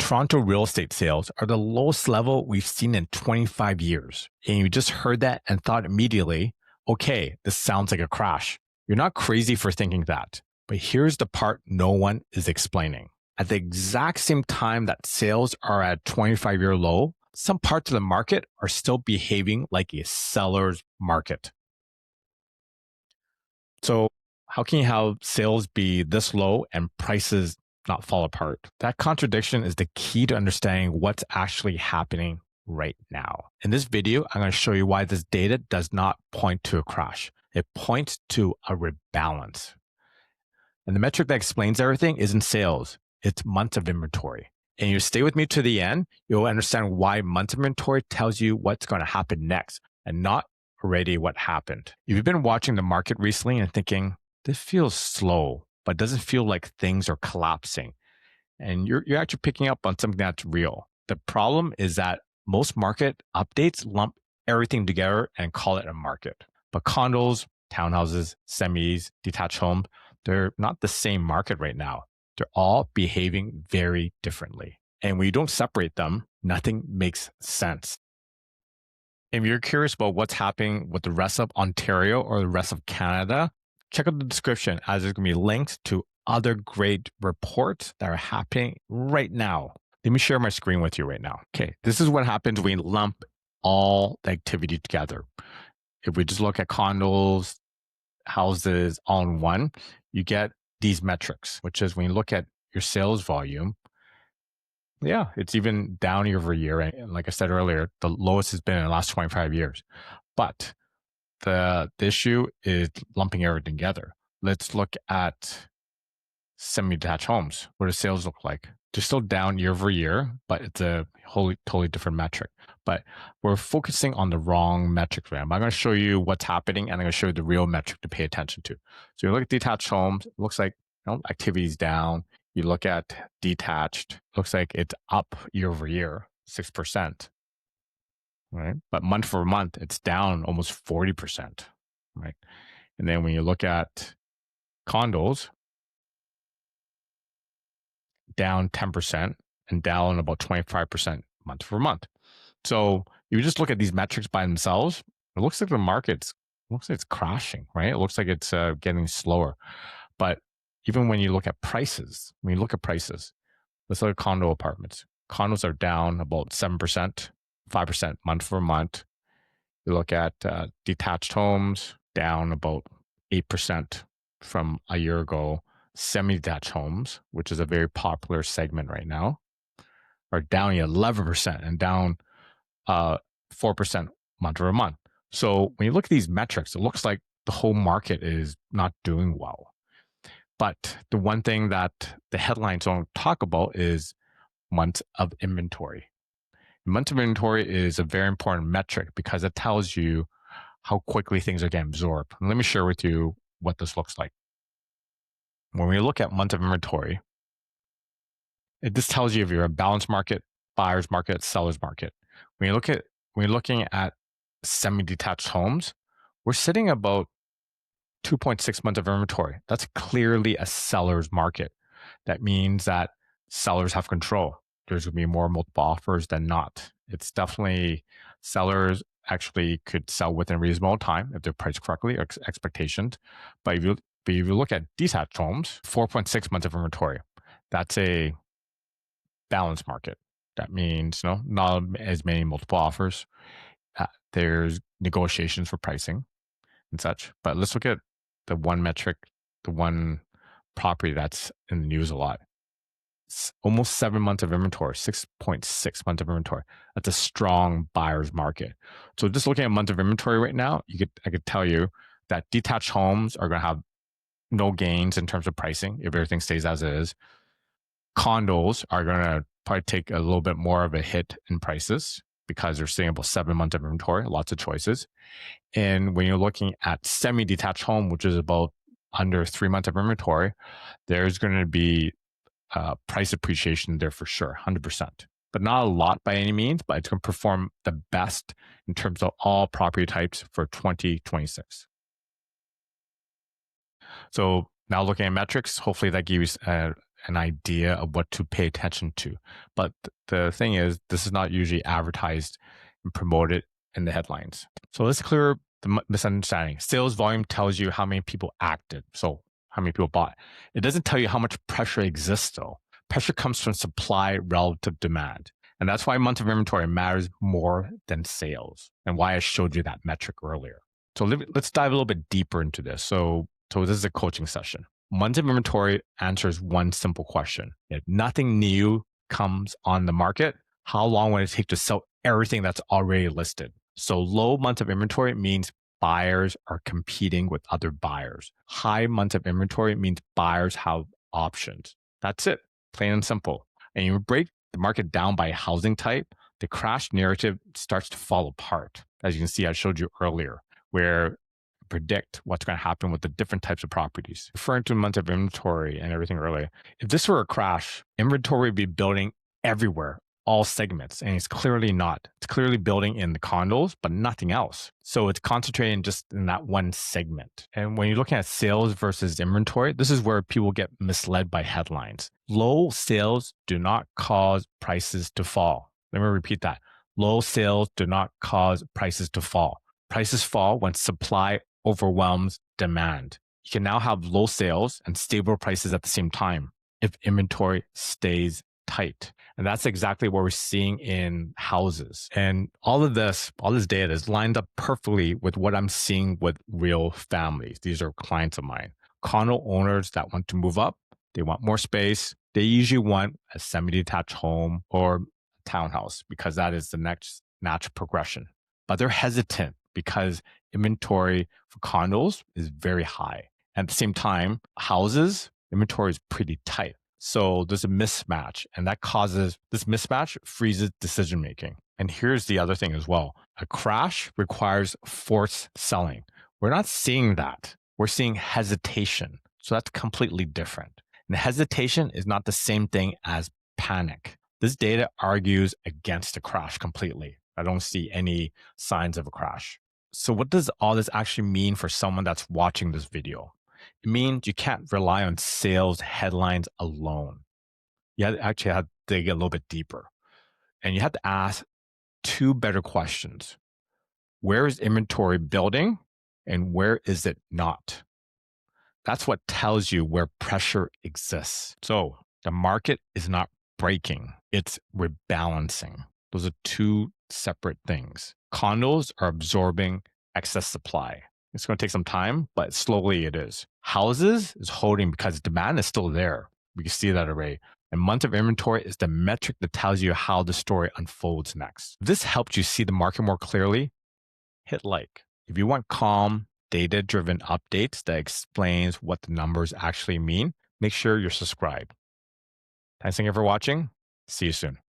Toronto real estate sales are the lowest level we've seen in 25 years. And you just heard that and thought immediately, okay, this sounds like a crash. You're not crazy for thinking that. But here's the part no one is explaining. At the exact same time that sales are at 25-year low, some parts of the market are still behaving like a seller's market. So how can you have sales be this low and prices not fall apart? That contradiction is the key to understanding what's actually happening right now. In this video, I'm going to show you why this data does not point to a crash. It points to a rebalance. And the metric that explains everything isn't sales, it's months of inventory. And you stay with me to the end, you'll understand why months of inventory tells you what's going to happen next and not already what happened. If you've been watching the market recently and thinking, this feels slow, but doesn't feel like things are collapsing, and you're actually picking up on something that's real. The problem is that most market updates lump everything together and call it a market. But condos, townhouses, semis, detached homes, they're not the same market right now. They're all behaving very differently. And when you don't separate them, nothing makes sense. If you're curious about what's happening with the rest of Ontario or the rest of Canada, check out the description as there's going to be links to other great reports that are happening right now. Let me share my screen with you right now. Okay, this is what happens when you lump all the activity together. If we just look at condos, houses all in one, you get these metrics, which is when you look at your sales volume, yeah, it's even down year over year. And like I said earlier, the lowest has been in the last 25 years. But the issue is lumping everything together. Let's look at semi-detached homes. What do sales look like? They're still down year over year, but it's a totally different metric. But we're focusing on the wrong metric. I'm going to show you what's happening, and I'm going to show you the real metric to pay attention to. So you look at detached homes, it looks like activity is down. You look at detached, looks like it's up year over year, 6%. Right? But month for month, it's down almost 40%. Right? And then when you look at condos, down 10% and down about 25% month for month. So you just look at these metrics by themselves, it looks like the market's crashing, right? It looks like it's getting slower. But even when you look at prices, let's look at condo apartments. Condos are down about 7%, 5% month for month. You look at detached homes, down about 8% from a year ago. Semi-detached homes, which is a very popular segment right now, are down 11% and down 4% month over month. So when you look at these metrics, it looks like the whole market is not doing well. But the one thing that the headlines don't talk about is months of inventory. Months of inventory is a very important metric because it tells you how quickly things are getting absorbed. And let me share with you what this looks like. When we look at months of inventory, this tells you if you're a balanced market, buyer's market, seller's market. When you're looking at semi-detached homes, we're sitting about 2.6 months of inventory. That's clearly a seller's market. That means that sellers have control. There's going to be more multiple offers than not. It's definitely sellers actually could sell within a reasonable time if they're priced correctly, or expectations. But if you look at detached homes, 4.6 months of inventory. That's a balanced market. That means not as many multiple offers. There's negotiations for pricing and such. But let's look at the one metric, the one property that's in the news a lot. It's almost 7 months of inventory, 6.6 months of inventory. That's a strong buyer's market. So just looking at months of inventory right now, I could tell you that detached homes are going to have no gains in terms of pricing if everything stays as it is. Condos are going to probably take a little bit more of a hit in prices because they're staying about 7 months of inventory, lots of choices. And when you're looking at semi-detached home, which is about under 3 months of inventory, there's going to be price appreciation there for sure, 100%. But not a lot by any means, but it's going to perform the best in terms of all property types for 2026. So now looking at metrics, hopefully that gives you an idea of what to pay attention to. But the thing is, this is not usually advertised and promoted in the headlines. So let's clear the misunderstanding. Sales volume tells you how many people acted. So how many people bought. It doesn't tell you how much pressure exists though. Pressure comes from supply relative demand. And that's why month of inventory matters more than sales and why I showed you that metric earlier. So let's dive a little bit deeper into this. So this is a coaching session. Months of inventory answers one simple question. If nothing new comes on the market, how long will it take to sell everything that's already listed? So low months of inventory means buyers are competing with other buyers. High months of inventory means buyers have options. That's it, plain and simple. And you break the market down by housing type, the crash narrative starts to fall apart. As you can see, I showed you earlier, where predict what's going to happen with the different types of properties. Referring to months of inventory and everything earlier, if this were a crash, inventory would be building everywhere, all segments, and it's clearly not. It's clearly building in the condos, but nothing else. So it's concentrating just in that one segment. And when you're looking at sales versus inventory, this is where people get misled by headlines. Low sales do not cause prices to fall. Let me repeat that. Low sales do not cause prices to fall. Prices fall when supply overwhelms demand. You can now have low sales and stable prices at the same time if inventory stays tight. And that's exactly what we're seeing in houses. And all this data is lined up perfectly with what I'm seeing with real families. These are clients of mine. Condo owners that want to move up, they want more space. They usually want a semi-detached home or a townhouse because that is the next natural progression. But they're hesitant because inventory for condos is very high. At the same time, houses, inventory is pretty tight. So there's a mismatch, and this mismatch freezes decision making. And here's the other thing as well. A crash requires forced selling. We're not seeing that. We're seeing hesitation. So that's completely different. And hesitation is not the same thing as panic. This data argues against a crash completely. I don't see any signs of a crash. So what does all this actually mean for someone that's watching this video? It means you can't rely on sales headlines alone. You actually have to dig a little bit deeper. And you have to ask two better questions. Where is inventory building and where is it not? That's what tells you where pressure exists. So the market is not breaking, it's rebalancing. Those are two separate things. Condos are absorbing excess supply. It's going to take some time, but slowly it is. Houses is holding because demand is still there. We can see that already. And month of inventory is the metric that tells you how the story unfolds next. If this helped you see the market more clearly, hit like. If you want calm, data-driven updates that explains what the numbers actually mean, make sure you're subscribed. Thanks again for watching. See you soon.